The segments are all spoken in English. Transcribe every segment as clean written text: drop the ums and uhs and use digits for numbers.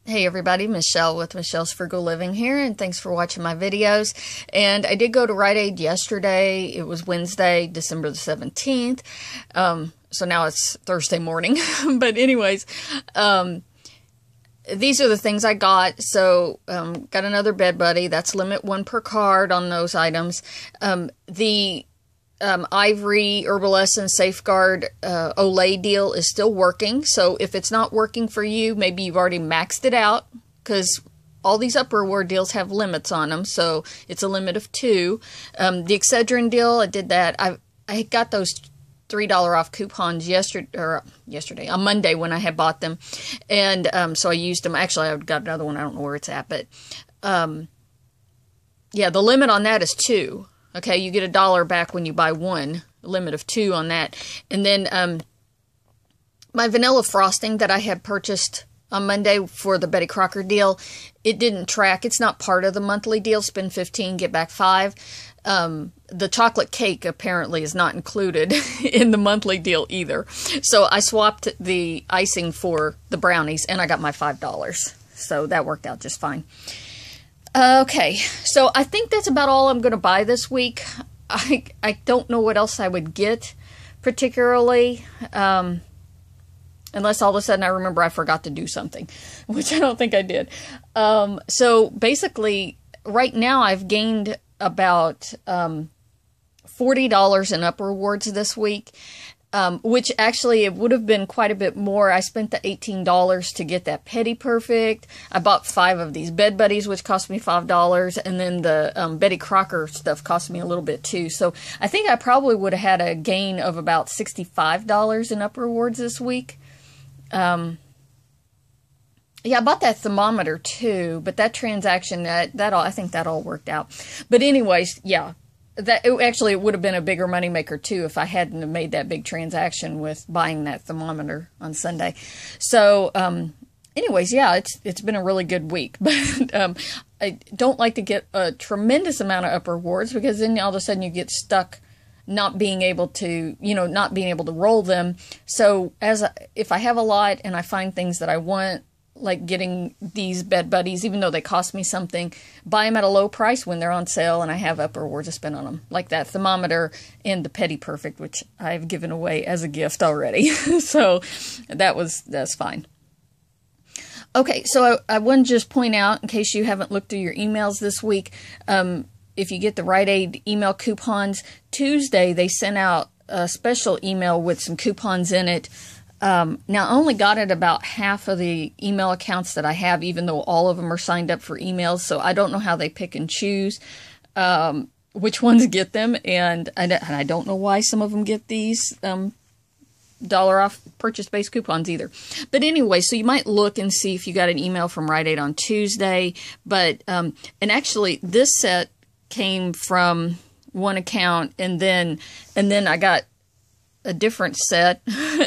Hey everybody, Michelle with Michelle's Frugal Living here, and thanks for watching my videos. And I did go to Rite Aid yesterday. It was Wednesday, December the 17th. So now it's Thursday morning. But anyways, these are the things I got. So, got another Bed Buddy. That's limit 1 per card on those items. The Ivory Herbal Essence Safeguard Olay deal is still working. So if it's not working for you, maybe you've already maxed it out, because all these upper reward deals have limits on them. So it's a limit of 2. The Excedrin deal, I did that. I got those $3 off coupons yesterday, on Monday when I had bought them. And so I used them. Actually, I've got another one. I don't know where it's at. But yeah, the limit on that is 2. Okay, you get $1 back when you buy 1, a limit of 2 on that. And then my vanilla frosting that I had purchased on Monday for the Betty Crocker deal, it didn't track. It's not part of the monthly deal. Spend 15, get back 5. The chocolate cake apparently is not included in the monthly deal either. So I swapped the icing for the brownies, and I got my $5. So that worked out just fine. Okay, so I think that's about all I'm going to buy this week. I don't know what else I would get particularly, unless all of a sudden I remember I forgot to do something, which I don't think I did. So basically, right now I've gained about $40 in upper rewards this week. Which actually it would have been quite a bit more. I spent the $18 to get that Petty Perfect. I bought 5 of these Bed Buddies, which cost me $5, and then the Betty Crocker stuff cost me a little bit too. So I think I probably would have had a gain of about $65 in upper rewards this week. Yeah, I bought that thermometer too, but that transaction, I think that all worked out. But anyways, yeah. It would have been a bigger moneymaker too if I hadn't have made that big transaction with buying that thermometer on Sunday. So, anyways, yeah, it's been a really good week. But I don't like to get a tremendous amount of upper rewards, because then all of a sudden you get stuck not being able to, not being able to roll them. So if I have a lot and I find things that I want, like getting these Bed Buddies, even though they cost me something, buy them at a low price when they're on sale and I have upper rewards to spend on them, like that thermometer and the Petty Perfect, which I've given away as a gift already. So that's fine. Okay, so I want to just point out, in case you haven't looked through your emails this week, if you get the Rite Aid email coupons, Tuesday they sent out a special email with some coupons in it. Now, I only got it about half of the email accounts that I have, even though all of them are signed up for emails. So I don't know how they pick and choose which ones get them. And I don't know why some of them get these dollar off purchase-based coupons either. But anyway, so you might look and see if you got an email from Rite Aid on Tuesday. But and actually, this set came from one account, and then I got a different set.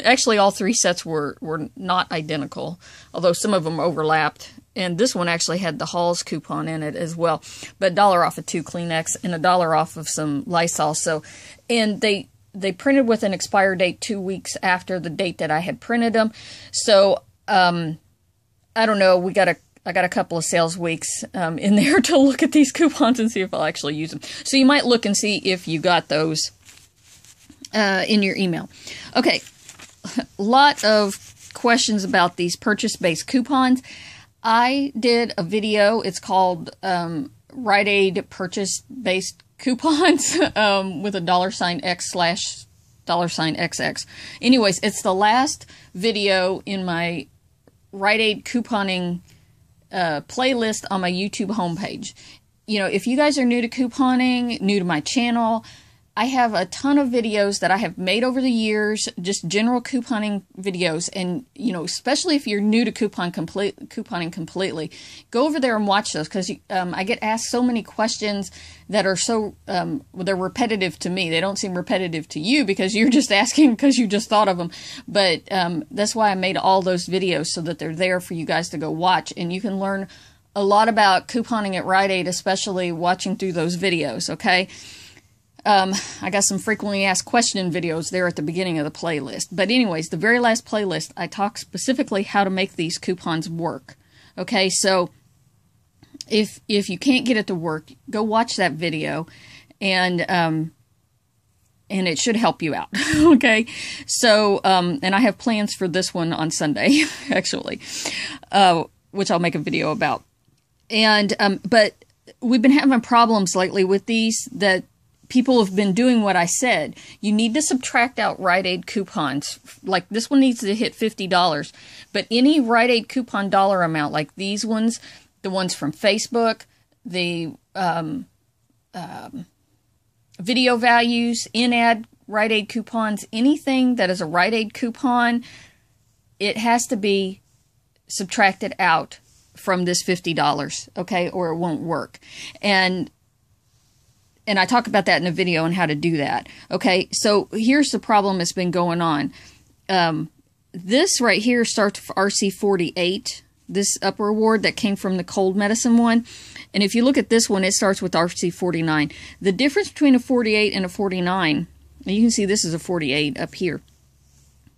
Actually, all 3 sets were not identical, although some of them overlapped. And this one actually had the Halls coupon in it as well. But $1 off of 2 Kleenex and $1 off of some Lysol. So, and they printed with an expire date 2 weeks after the date that I had printed them. So, I don't know. I got a couple of sales weeks in there to look at these coupons and see if I'll actually use them. So you might look and see if you got those in your email. Okay, a lot of questions about these purchase-based coupons. I did a video. It's called Rite Aid Purchase-Based Coupons with a $X/$XX. Anyways, it's the last video in my Rite Aid couponing playlist on my YouTube homepage. If you guys are new to couponing, new to my channel, I have a ton of videos that I have made over the years, just general couponing videos. And, especially if you're new to couponing completely, go over there and watch those, because I get asked so many questions that are so, they're repetitive to me. They don't seem repetitive to you because you're just asking because you just thought of them. But that's why I made all those videos, so that they're there for you guys to go watch. And you can learn a lot about couponing at Rite Aid, especially watching through those videos, okay? I got some frequently asked question videos there at the beginning of the playlist. But anyways, the very last playlist, I talk specifically how to make these coupons work. Okay, so if you can't get it to work, go watch that video, and it should help you out. Okay, so and I have plans for this one on Sunday, actually, which I'll make a video about. And but we've been having problems lately with these, that people have been doing what I said. You need to subtract out Rite Aid coupons. Like this one needs to hit $50, but any Rite Aid coupon dollar amount, like these ones, the ones from Facebook, the video values, in-ad Rite Aid coupons, anything that is a Rite Aid coupon, it has to be subtracted out from this $50, okay, or it won't work. And I talk about that in a video on how to do that. Okay, so here's the problem that's been going on. This right here starts for RC48, this upper award that came from the cold medicine one. And if you look at this one, it starts with RC49. The difference between a 48 and a 49, and you can see this is a 48 up here.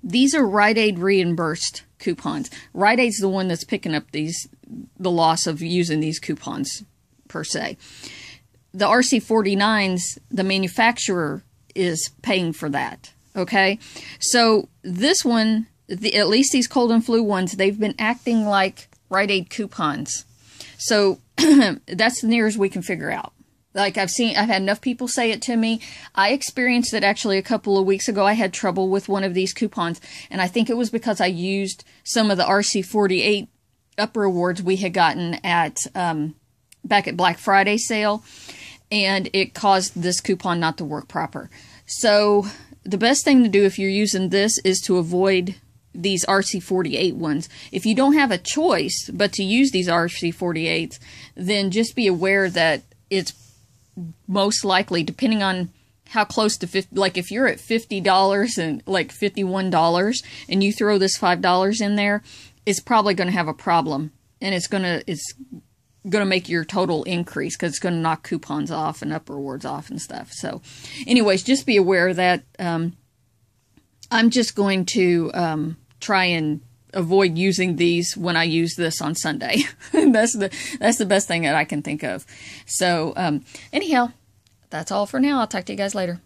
These are Rite Aid reimbursed coupons. Rite Aid's the one that's picking up the loss of using these coupons, per se. The RC49s, the manufacturer is paying for that, okay? So this one, at least these cold and flu ones, they've been acting like Rite Aid coupons. So that's the nearest we can figure out. Like I've had enough people say it to me. I experienced it actually a couple of weeks ago. I had trouble with one of these coupons, and I think it was because I used some of the RC48 upper awards we had gotten at back at Black Friday sale, and it caused this coupon not to work proper. So the best thing to do if you're using this is to avoid these RC48 ones. If you don't have a choice but to use these RC48s, then just be aware that it's most likely, depending on how close to 50, like if you're at $50 and like $51 and you throw this $5 in there, it's probably going to have a problem, and it's going to make your total increase because it's going to knock coupons off and upper awards off and stuff. So anyways, just be aware that I'm just going to try and avoid using these when I use this on Sunday. That's the best thing that I can think of. So anyhow, that's all for now. I'll talk to you guys later.